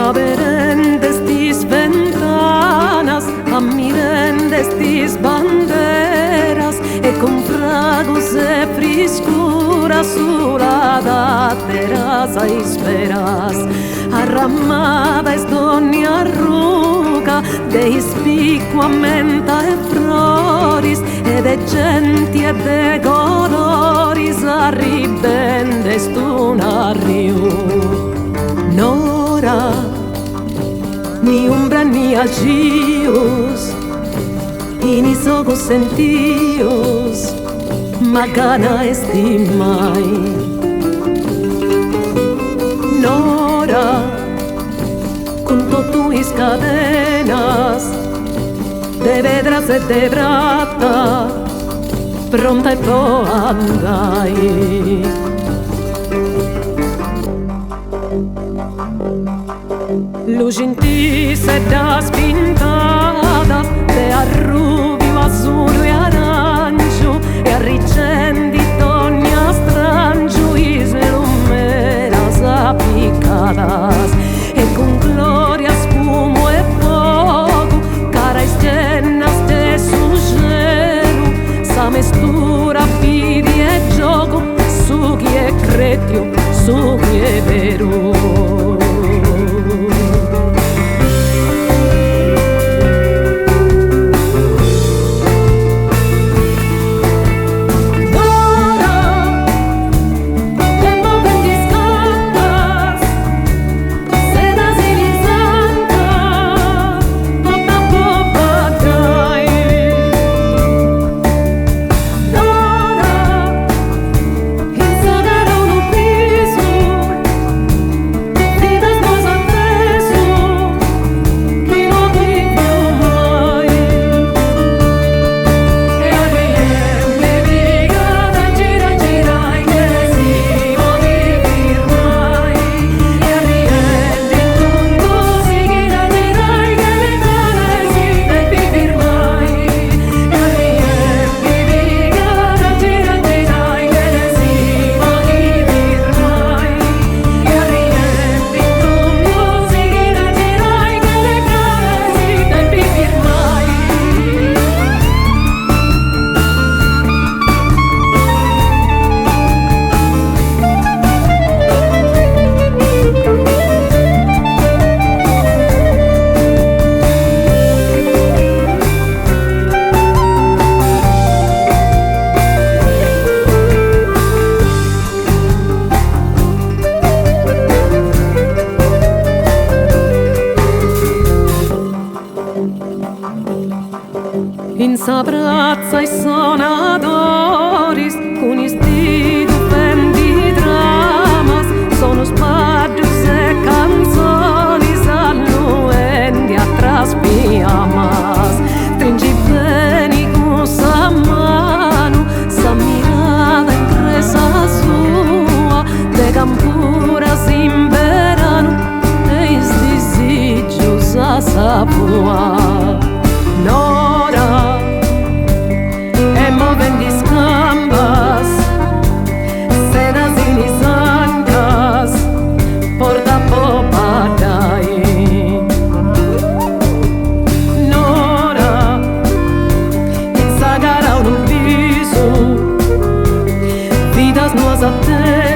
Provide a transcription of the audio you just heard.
Aberentes tis ventanas, admirantes tis banderas, e con fragos e friscura sulla dateras a esperas. Arramada es doni arruga, de ispicua menta e floris, e de genti e de coloris, arribendes tu narriu. Nora, ni umbra ni agios, y ni ojos sentidos, ma gana estimai. Nora, con tus cadenas, de vedras e de brata, pronta e po andai. Lucintis e das pintadas de arrubio, azzurro e arancio, e arricendi toni a strancio, islumeras appicadas, e con gloria, spumo e fogo, cara escenas de su gelo, sa mestura, fidi e gioco, sughi e cretio, sughi e vero. In s'abrazza i sonadoris, con istidu fendi dramas, sono spadgius e canzonis, annuendi atras piamas. Stringi bene con sa mano, sa mirada impresa sua, de campuras in verano, e is disigius a sapua. Nora, e movendis gambas, sedas in is ancas, porta popa dai. Nora, in sa gara un viso, vidas nuas a te.